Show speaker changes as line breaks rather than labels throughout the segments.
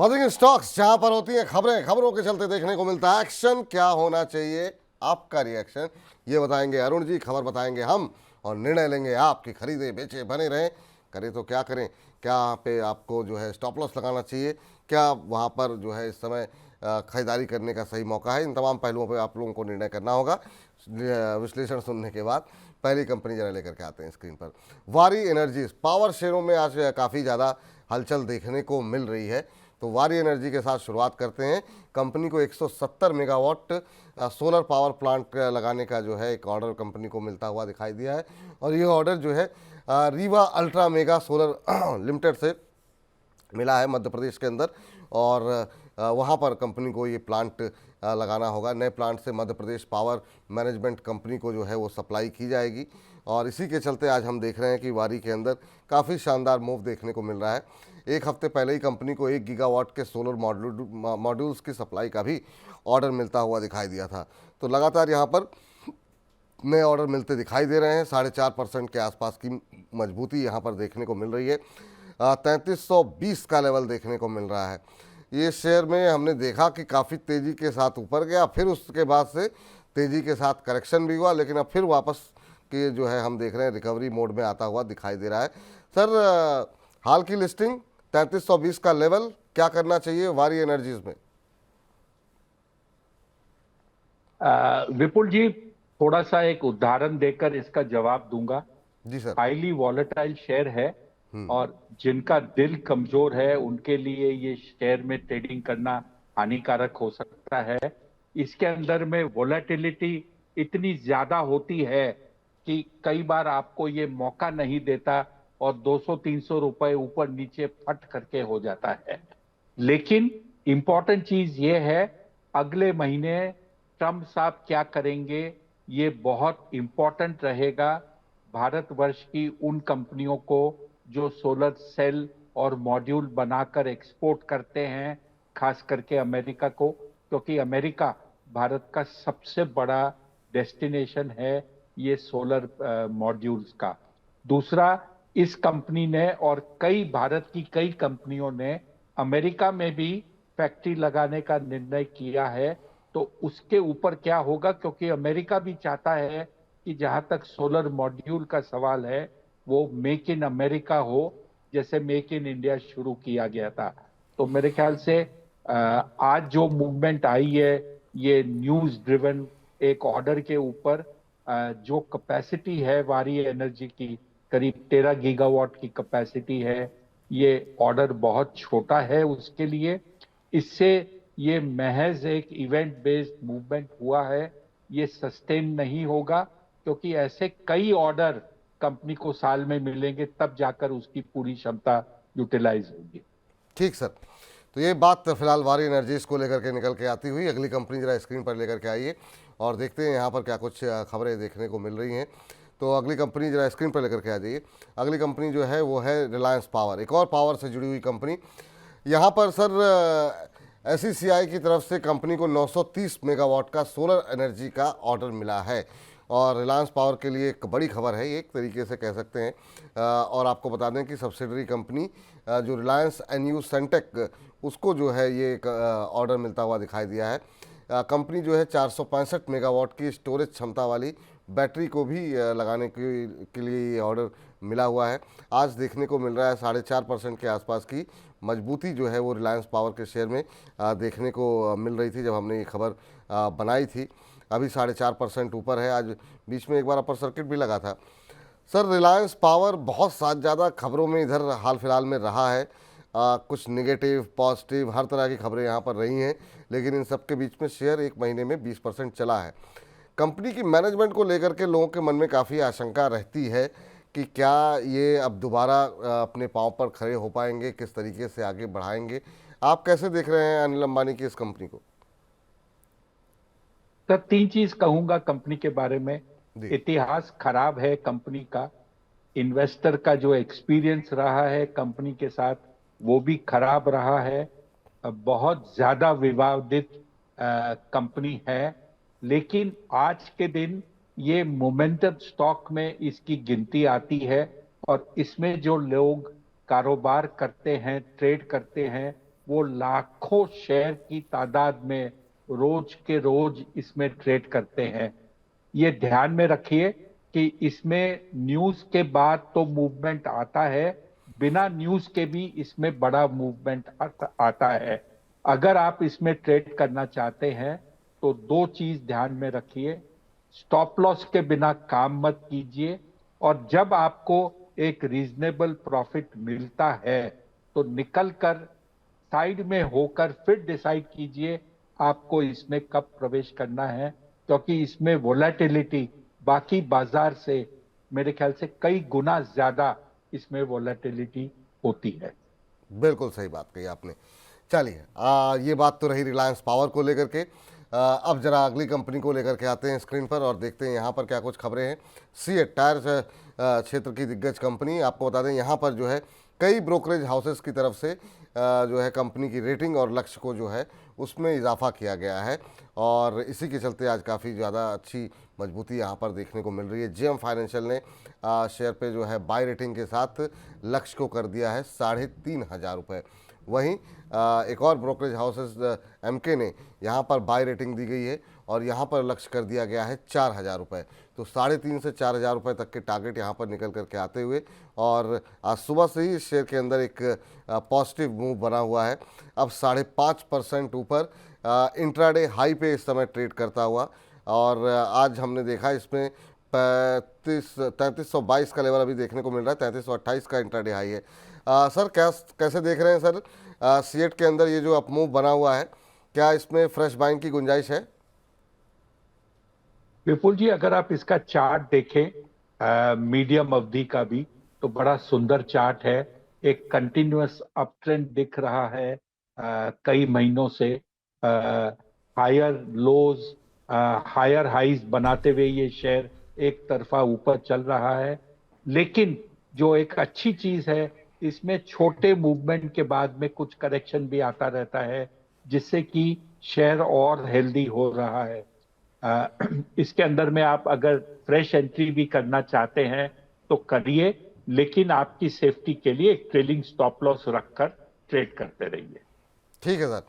Buzzing stocks, जहां पर होती हैं खबरें, खबरों के चलते देखने को मिलता है एक्शन। क्या होना चाहिए आपका रिएक्शन, ये बताएंगे अरुण जी, खबर बताएंगे हम और निर्णय लेंगे आप कि खरीदे बेचे बने रहें, करें तो क्या करें। क्या पे आपको जो है स्टॉप लॉस लगाना चाहिए, क्या वहां पर जो है इस समय खरीदारी करने का सही मौका है, इन तमाम पहलुओं पर आप लोगों को निर्णय करना होगा। विश्लेषण सुनने के बाद पहली कंपनी जरा लेकर के आते हैं स्क्रीन पर। वारी एनर्जीज पावर शेयरों में आज काफ़ी ज़्यादा हलचल देखने को मिल रही है। तो वारी एनर्जी के साथ शुरुआत करते हैं। कंपनी को 170 मेगावाट सोलर पावर प्लांट लगाने का जो है एक ऑर्डर कंपनी को मिलता हुआ दिखाई दिया है। और ये ऑर्डर जो है Rewa ultra mega solar limited से मिला है मध्य प्रदेश के अंदर। और वहाँ पर कंपनी को ये प्लांट लगाना होगा। नए प्लांट से Madhya Pradesh power management company को जो है वो सप्लाई की जाएगी। और इसी के चलते आज हम देख रहे हैं कि वारी के अंदर काफ़ी शानदार मूव देखने को मिल रहा है। एक हफ्ते पहले ही कंपनी को 1 गीगावाट के सोलर मॉड्यूल्स की सप्लाई का भी ऑर्डर मिलता हुआ दिखाई दिया था। तो लगातार यहाँ पर नए ऑर्डर मिलते दिखाई दे रहे हैं। 4.5% के आसपास की मजबूती यहाँ पर देखने को मिल रही है। 3320 का लेवल देखने को मिल रहा है। ये शेयर में हमने देखा कि काफ़ी तेज़ी के साथ ऊपर गया, फिर उसके बाद से तेज़ी के साथ करेक्शन भी हुआ, लेकिन अब फिर वापस के जो है हम देख रहे हैं रिकवरी मोड में आता हुआ दिखाई दे रहा है। सर, हाल की लिस्टिंग 3320 का लेवल, क्या करना चाहिए वारी एनर्जीज में?
विपुल जी, थोड़ा सा एक उदाहरण देकर इसका जवाब दूंगा।
जी सर।
हाईली वॉलेटाइल शेयर है और जिनका दिल कमजोर है उनके लिए ये शेयर में ट्रेडिंग करना हानिकारक हो सकता है। इसके अंदर में वॉलेटिलिटी इतनी ज्यादा होती है कि कई बार आपको ये मौका नहीं देता और 200-300 रुपए ऊपर नीचे फट करके हो जाता है। लेकिन इंपॉर्टेंट चीज ये है, अगले महीने ट्रम्प साहब क्या करेंगे ये बहुत इंपॉर्टेंट रहेगा भारतवर्ष की उन कंपनियों को जो सोलर सेल और मॉड्यूल बनाकर एक्सपोर्ट करते हैं, खास करके अमेरिका को, क्योंकि अमेरिका भारत का सबसे बड़ा डेस्टिनेशन है ये सोलर मॉड्यूल्स का। दूसरा, इस कंपनी ने और कई भारत की कई कंपनियों ने अमेरिका में भी फैक्ट्री लगाने का निर्णय किया है। तो उसके ऊपर क्या होगा, क्योंकि अमेरिका भी चाहता है कि जहां तक सोलर मॉड्यूल का सवाल है वो मेक इन अमेरिका हो, जैसे मेक इन इंडिया शुरू किया गया था। तो मेरे ख्याल से आज जो मूवमेंट आई है ये न्यूज ड्रिवन एक ऑर्डर के ऊपर, जो कैपेसिटी है वारी एनर्जी की करीब 13 गीगावाट की कैपेसिटी है, ये ऑर्डर बहुत छोटा है उसके लिए। इससे ये महज एक इवेंट बेस्ड मूवमेंट हुआ है, ये सस्टेन नहीं होगा, क्योंकि ऐसे कई ऑर्डर कंपनी को साल में मिलेंगे तब जाकर उसकी पूरी क्षमता यूटिलाइज होगी।
ठीक सर। तो ये बात फिलहाल वारी एनर्जीज को लेकर के निकल के आती हुई अगली कंपनी जरा स्क्रीन पर लेकर के आइए और देखते हैं यहाँ पर क्या कुछ खबरें देखने को मिल रही हैं। तो अगली कंपनी जरा स्क्रीन पर लेकर के आ जाइए। अगली कंपनी जो है वो है रिलायंस पावर, एक और पावर से जुड़ी हुई कंपनी। यहाँ पर सर SECI की तरफ से कंपनी को 930 मेगावाट का सोलर एनर्जी का ऑर्डर मिला है और रिलायंस पावर के लिए एक बड़ी खबर है, ये एक तरीके से कह सकते हैं। और आपको बता दें कि सब्सिडरी कंपनी जो रिलायंस NU सेंटेक, उसको जो है ये एक ऑर्डर मिलता हुआ दिखाई दिया है। कंपनी जो है 465 मेगावाट की स्टोरेज क्षमता वाली बैटरी को भी लगाने के लिए ये ऑर्डर मिला हुआ है। आज देखने को मिल रहा है 4.5% के आसपास की मजबूती जो है वो रिलायंस पावर के शेयर में देखने को मिल रही थी जब हमने ये खबर बनाई थी। अभी 4.5% ऊपर है। आज बीच में एक बार अपर सर्किट भी लगा था। सर, रिलायंस पावर बहुत ज़्यादा खबरों में इधर हाल फिलहाल में रहा है। कुछ नेगेटिव पॉजिटिव हर तरह की खबरें यहाँ पर रही हैं, लेकिन इन सब के बीच में शेयर एक महीने में 20% चला है। कंपनी की मैनेजमेंट को लेकर के लोगों के मन में काफ़ी आशंका रहती है कि क्या ये अब दोबारा अपने पांव पर खड़े हो पाएंगे, किस तरीके से आगे बढ़ाएंगे। आप कैसे देख रहे हैं अनिल अंबानी की इस कंपनी को?
सर, तीन चीज कहूंगा कंपनी के बारे में। इतिहास खराब है कंपनी का, इन्वेस्टर का जो एक्सपीरियंस रहा है कंपनी के साथ वो भी खराब रहा है, बहुत ज्यादा विवादित कंपनी है। लेकिन आज के दिन ये मोमेंटम स्टॉक में इसकी गिनती आती है और इसमें जो लोग कारोबार करते हैं, ट्रेड करते हैं, वो लाखों शेयर की तादाद में रोज के रोज इसमें ट्रेड करते हैं। ये ध्यान में रखिए कि इसमें न्यूज के बाद तो मूवमेंट आता है, बिना न्यूज के भी इसमें बड़ा मूवमेंट आता है। अगर आप इसमें ट्रेड करना चाहते हैं तो दो चीज ध्यान में रखिए। स्टॉप लॉस के बिना काम मत कीजिए, और जब आपको एक रीजनेबल प्रॉफिट मिलता है तो निकल कर साइड में होकर फिर डिसाइड कीजिए आपको इसमें कब प्रवेश करना है, क्योंकि इसमें वोलेटिलिटी बाकी बाजार से मेरे ख्याल से कई गुना ज्यादा इसमें वोलेटिलिटी होती है।
बिल्कुल सही बात कही आपने। चलिए, ये बात तो रही रिलायंस पावर को लेकर के। अब जरा अगली कंपनी को लेकर के आते हैं स्क्रीन पर और देखते हैं यहाँ पर क्या कुछ खबरें हैं। सीएट टायर क्षेत्र की दिग्गज कंपनी, आपको बता दें यहाँ पर जो है कई ब्रोकरेज हाउसेस की तरफ से जो है कंपनी की रेटिंग और लक्ष्य को जो है उसमें इजाफा किया गया है, और इसी के चलते आज काफ़ी ज़्यादा अच्छी मजबूती यहाँ पर देखने को मिल रही है। जेएम फाइनेंशियल ने शेयर पे जो है बाय रेटिंग के साथ लक्ष्य को कर दिया है 3,500 रुपये। वहीं एक और ब्रोकरेज हाउसेस एमके ने यहाँ पर बाय रेटिंग दी गई है और यहाँ पर लक्ष्य कर दिया गया है 4,000 रुपये। तो 3,500 से 4,000 रुपये तक के टारगेट यहाँ पर निकल करके आते हुए, और आज सुबह से ही शेयर के अंदर एक पॉजिटिव मूव बना हुआ है। अब 5.5% ऊपर इंट्राडे हाई पे इस समय ट्रेड करता हुआ, और आज हमने देखा इसमें 3322 का लेवल अभी देखने को मिल रहा है। 3328 का इंट्राडे हाई है। सर कैसे देख रहे हैं सर, सीएट के अंदर ये जो अपमूव बना हुआ है, क्या इसमें फ्रेश बाइंग की गुंजाइश है?
विपुल जी, अगर आप इसका चार्ट देखें मीडियम अवधि का भी, तो बड़ा सुंदर चार्ट है। एक कंटिन्यूअस अप ट्रेंड दिख रहा है कई महीनों से। हायर लोज हायर हाइज बनाते हुए ये शेयर एक तरफा ऊपर चल रहा है। लेकिन जो एक अच्छी चीज है, इसमें छोटे मूवमेंट के बाद में कुछ करेक्शन भी आता रहता है, जिससे कि शेयर और हेल्दी हो रहा है। इसके अंदर में आप अगर फ्रेश एंट्री भी करना चाहते हैं तो करिए, लेकिन आपकी सेफ्टी के लिए एक ट्रेलिंग स्टॉप लॉस रखकर ट्रेड करते रहिए।
ठीक है सर।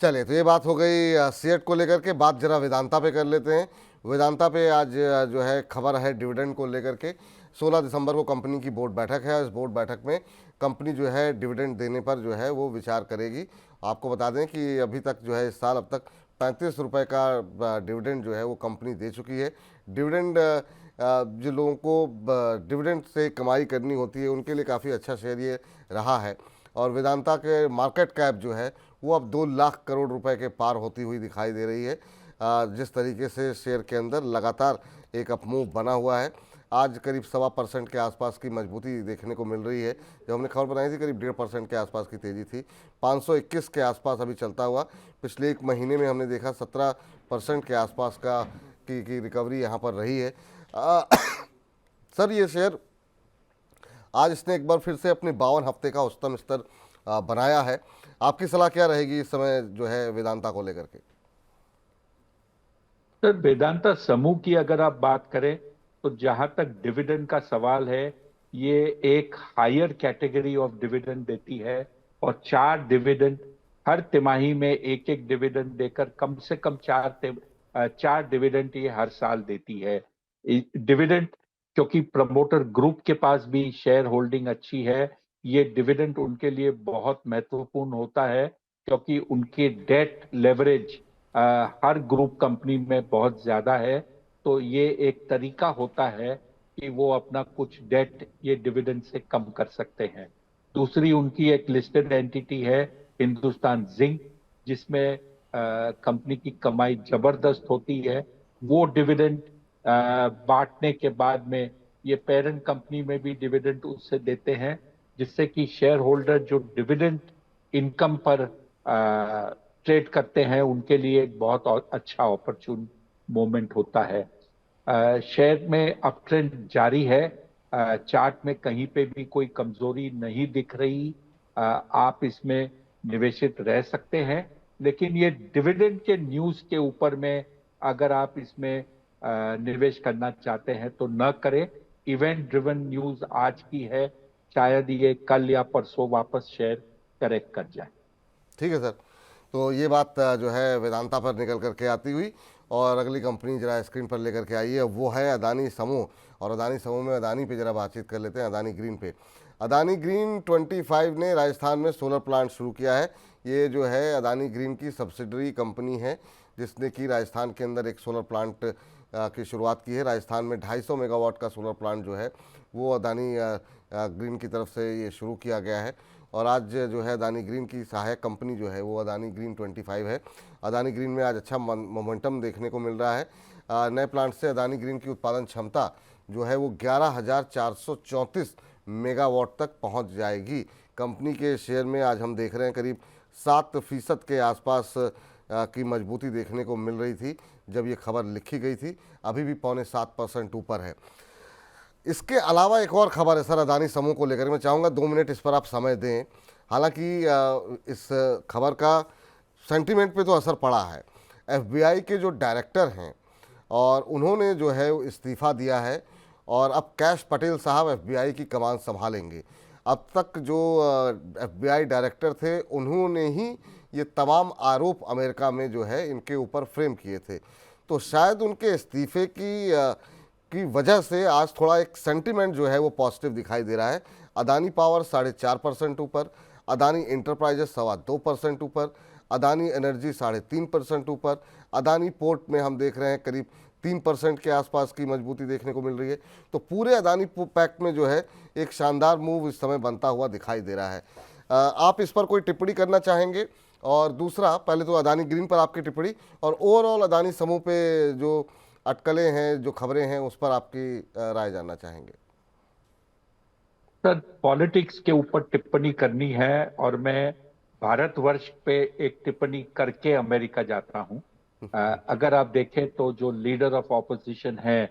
चलिए, तो ये बात हो गई सीएट को लेकर के। बात जरा वेदांता पे कर लेते हैं। वेदांता पे आज जो है खबर है डिविडेंड को लेकर के। 16 दिसंबर को कंपनी की बोर्ड बैठक है। इस बोर्ड बैठक में कंपनी जो है डिविडेंड देने पर जो है वो विचार करेगी। आपको बता दें कि अभी तक जो है इस साल अब तक 35 रुपये का डिविडेंड जो है वो कंपनी दे चुकी है। डिविडेंड जो लोगों को डिविडेंड से कमाई करनी होती है उनके लिए काफ़ी अच्छा शेयर ये रहा है, और वेदांता के मार्केट कैप जो है वो अब 2 लाख करोड़ रुपए के पार होती हुई दिखाई दे रही है। जिस तरीके से शेयर के अंदर लगातार एक अपमूव बना हुआ है, आज करीब 1.25% के आसपास की मजबूती देखने को मिल रही है। जब हमने खबर बनाई थी करीब 1.5% के आसपास की तेज़ी थी। 521 के आसपास अभी चलता हुआ। पिछले एक महीने में हमने देखा 17% के आसपास की रिकवरी यहाँ पर रही है। सर, ये शेयर आज इसने एक बार फिर से अपने 52 हफ्ते का उच्चतम स्तर बनाया है। आपकी सलाह क्या रहेगी इस समय जो है वेदांता को लेकर के?
सर, वेदांता समूह की अगर आप बात करें तो जहां तक डिविडेंड का सवाल है, ये एक हायर कैटेगरी ऑफ डिविडेंड देती है, और 4 डिविडेंड हर तिमाही में एक एक डिविडेंड देकर कम से कम 4 डिविडेंड ये हर साल देती है। डिविडेंड, क्योंकि प्रमोटर ग्रुप के पास भी शेयर होल्डिंग अच्छी है, ये डिविडेंड उनके लिए बहुत महत्वपूर्ण होता है, क्योंकि उनके डेट लेवरेज हर ग्रुप कंपनी में बहुत ज्यादा है। तो ये एक तरीका होता है कि वो अपना कुछ डेट ये डिविडेंड से कम कर सकते हैं। दूसरी, उनकी एक लिस्टेड एंटिटी है हिंदुस्तान जिंक, जिसमें कंपनी की कमाई जबरदस्त होती है। वो डिविडेंड बांटने के बाद में ये पेरेंट कंपनी में भी डिविडेंड उससे देते हैं, जिससे कि शेयर होल्डर जो डिविडेंड इनकम पर ट्रेड करते हैं उनके लिए एक बहुत अच्छा अपॉर्चुन मोमेंट होता है। शेयर में अप ट्रेंड जारी है। चार्ट में कहीं पे भी कोई कमजोरी नहीं दिख रही। आप इसमें निवेशित रह सकते हैं, लेकिन ये डिविडेंड के न्यूज के ऊपर में अगर आप इसमें निवेश करना चाहते हैं तो न करें। इवेंट ड्रिवन न्यूज आज की है, शायद ये कल या परसों वापस शेयर करेक्ट कर जाए।
ठीक है सर। तो ये बात जो है वेदांता पर निकल करके आती हुई, और अगली कंपनी जरा स्क्रीन पर लेकर के आई है, वो है अदानी समूह। और अदानी समूह में अदानी पे जरा बातचीत कर लेते हैं, अदानी ग्रीन पे। अदानी ग्रीन 25 ने राजस्थान में सोलर प्लांट शुरू किया है। ये जो है अदानी ग्रीन की सब्सिडरी कंपनी है, जिसने कि राजस्थान के अंदर एक सोलर प्लांट की शुरुआत की है। राजस्थान में 250 मेगावाट का सोलर प्लांट जो है वो अदानी ग्रीन की तरफ से ये शुरू किया गया है। और आज जो है अदानी ग्रीन की सहायक कंपनी जो है वो अदानी ग्रीन 25 है। अदानी ग्रीन में आज अच्छा मोमेंटम देखने को मिल रहा है। नए प्लांट से अदानी ग्रीन की उत्पादन क्षमता जो है वो 11,434 मेगावाट तक पहुंच जाएगी। कंपनी के शेयर में आज हम देख रहे हैं करीब 7% के आसपास की मजबूती देखने को मिल रही थी जब ये खबर लिखी गई थी। अभी भी 0.75% ऊपर है। इसके अलावा एक और खबर है सर अदानी समूह को लेकर, मैं चाहूँगा 2 मिनट इस पर आप समय दें। हालांकि इस खबर का सेंटीमेंट पे तो असर पड़ा है। एफबीआई के जो डायरेक्टर हैं और उन्होंने जो है इस्तीफ़ा दिया है, और अब कैश पटेल साहब एफबीआई की कमान संभालेंगे। अब तक जो एफबीआई डायरेक्टर थे उन्होंने ही ये तमाम आरोप अमेरिका में जो है इनके ऊपर फ्रेम किए थे। तो शायद उनके इस्तीफे की वजह से आज थोड़ा एक सेंटीमेंट जो है वो पॉजिटिव दिखाई दे रहा है। अदानी पावर 4.5% ऊपर, अदानी इंटरप्राइजेस 2.25% ऊपर, अदानी एनर्जी 3.5% ऊपर, अदानी पोर्ट में हम देख रहे हैं करीब 3% के आसपास की मजबूती देखने को मिल रही है। तो पूरे अदानी पैक में जो है एक शानदार मूव इस समय बनता हुआ दिखाई दे रहा है। आप इस पर कोई टिप्पणी करना चाहेंगे? और दूसरा, पहले तो अदानी ग्रीन पर आपकी टिप्पणी, और ओवरऑल अदानी समूह पे जो अटकलें हैं, जो खबरें हैं, उस पर आपकी राय जानना चाहेंगे।
सर, पॉलिटिक्स के ऊपर टिप्पणी करनी है और मैं भारतवर्ष पे एक टिप्पणी करके अमेरिका जाता हूं। अगर आप देखें तो जो लीडर ऑफ ऑपोजिशन है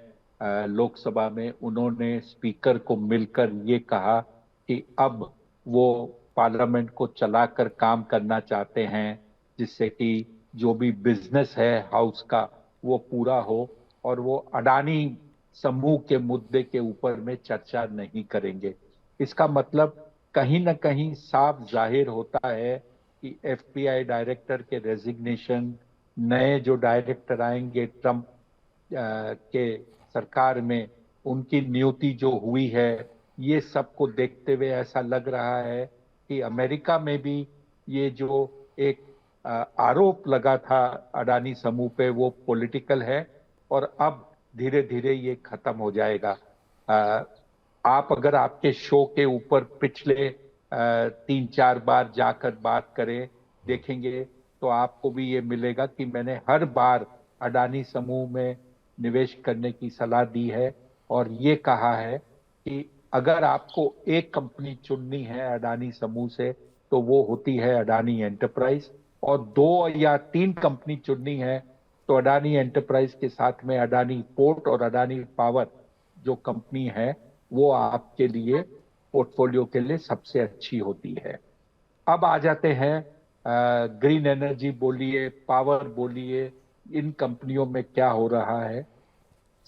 लोकसभा में, उन्होंने स्पीकर को मिलकर ये कहा कि अब वो पार्लियामेंट को चलाकर काम करना चाहते हैं, जिससे कि जो भी बिजनेस है हाउस का वो पूरा हो, और वो अडानी समूह के मुद्दे के ऊपर में चर्चा नहीं करेंगे। इसका मतलब कहीं ना कहीं साफ जाहिर होता है कि एफबीआई डायरेक्टर के रेजिग्नेशन, नए जो डायरेक्टर आएंगे ट्रंप के सरकार में, उनकी नियुक्ति जो हुई है, ये सबको देखते हुए ऐसा लग रहा है कि अमेरिका में भी ये जो एक आरोप लगा था अडानी समूह पे वो पॉलिटिकल है, और अब धीरे धीरे ये खत्म हो जाएगा। आप अगर आपके शो के ऊपर पिछले 3-4 बार जाकर बात करें, देखेंगे तो आपको भी ये मिलेगा कि मैंने हर बार अडानी समूह में निवेश करने की सलाह दी है, और ये कहा है कि अगर आपको एक कंपनी चुननी है अडानी समूह से तो वो होती है अडानी एंटरप्राइज, और 2 या 3 कंपनी चुननी है तो अडानी एंटरप्राइज के साथ में अडानी पोर्ट और अडानी पावर जो कंपनी है वो आपके लिए पोर्टफोलियो के लिए सबसे अच्छी होती है। अब आ जाते हैं ग्रीन एनर्जी बोलिए, पावर बोलिए, इन कंपनियों में क्या हो रहा है।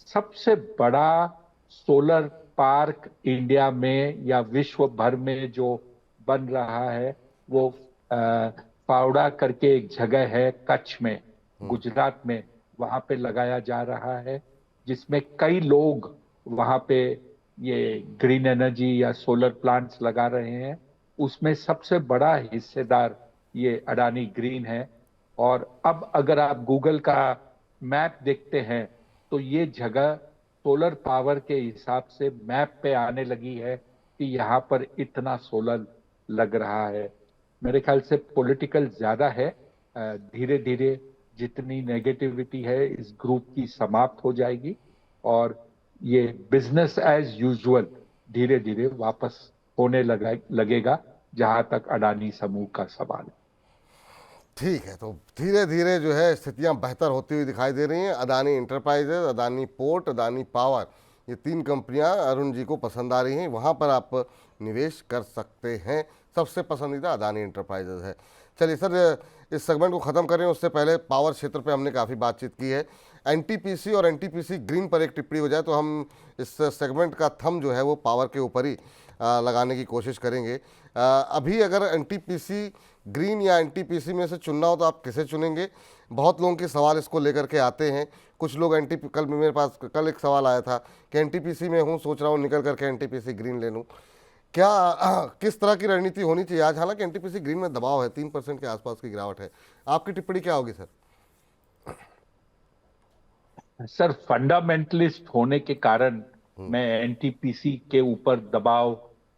सबसे बड़ा सोलर पार्क इंडिया में या विश्व भर में जो बन रहा है वो पावड़ा करके एक जगह है कच्छ में, गुजरात में, वहां पे लगाया जा रहा है, जिसमें कई लोग वहां पे ये ग्रीन एनर्जी या सोलर प्लांट्स लगा रहे हैं। उसमें सबसे बड़ा हिस्सेदार ये अडानी ग्रीन है। और अब अगर आप गूगल का मैप देखते हैं तो ये जगह सोलर पावर के हिसाब से मैप पे आने लगी है कि यहाँ पर इतना सोलर लग रहा है। मेरे ख्याल से पॉलिटिकल ज्यादा है। धीरे धीरे जितनी नेगेटिविटी है इस ग्रुप की समाप्त हो जाएगी, और ये बिजनेस एज यूजुअल धीरे धीरे वापस होने लगेगा जहां तक अडानी समूह का सवाल है।
ठीक है, तो धीरे धीरे जो है स्थितियां बेहतर होती हुई दिखाई दे रही हैं। Adani enterprises, Adani port, Adani power, ये 3 कंपनियां अरुण जी को पसंद आ रही हैं, वहां पर आप निवेश कर सकते हैं। सबसे पसंदीदा अदानी इंटरप्राइजेज है। चलिए सर, इस सेगमेंट को ख़त्म करें उससे पहले पावर क्षेत्र पे हमने काफ़ी बातचीत की है। एनटीपीसी और एनटीपीसी ग्रीन पर एक टिप्पणी हो जाए तो हम इस सेगमेंट का थंब जो है वो पावर के ऊपर ही लगाने की कोशिश करेंगे। अभी अगर एनटीपीसी ग्रीन या एनटीपीसी में से चुनना हो तो आप किसे चुनेंगे? बहुत लोगों के सवाल इसको लेकर के आते हैं। कुछ लोग कल मेरे पास कल एक सवाल आया था कि एनटीपीसी में हूँ, सोच रहा हूँ निकल करके एनटीपीसी ग्रीन ले लूँ। क्या किस तरह की रणनीति होनी चाहिए आज? हालांकि एनटीपीसी ग्रीन में दबाव है, 3% के आसपास की गिरावट है। आपकी टिप्पणी क्या होगी सर?
सर, फंडामेंटलिस्ट होने के कारण मैं एनटीपीसी के ऊपर दबाव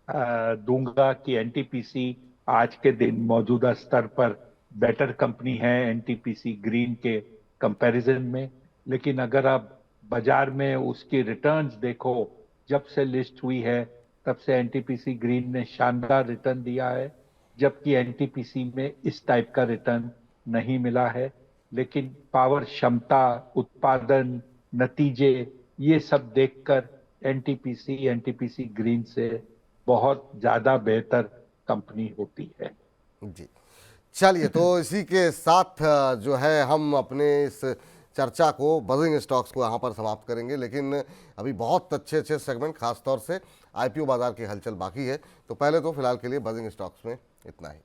दूंगा कि एनटीपीसी आज के दिन मौजूदा स्तर पर बेटर कंपनी है एनटीपीसी ग्रीन के कंपैरिजन में। लेकिन अगर आप बाजार में उसकी रिटर्न्स देखो, जब से लिस्ट हुई है तब से एनटीपीसी ग्रीन ने शानदार रिटर्न दिया है, जबकि एनटीपीसी में इस टाइप का रिटर्न नहीं मिला है। लेकिन पावर क्षमता, उत्पादन, नतीजे, ये सब देखकर एनटीपीसी ग्रीन से बहुत ज्यादा बेहतर कंपनी होती है।
जी, चलिए, तो इसी के साथ जो है हम अपने इस चर्चा को, बजिंग स्टॉक्स को यहाँ पर समाप्त करेंगे। लेकिन अभी बहुत अच्छे अच्छे सेगमेंट, खासतौर से आईपीओ बाजार की हलचल बाकी है। तो पहले तो फिलहाल के लिए बजिंग स्टॉक्स में इतना ही।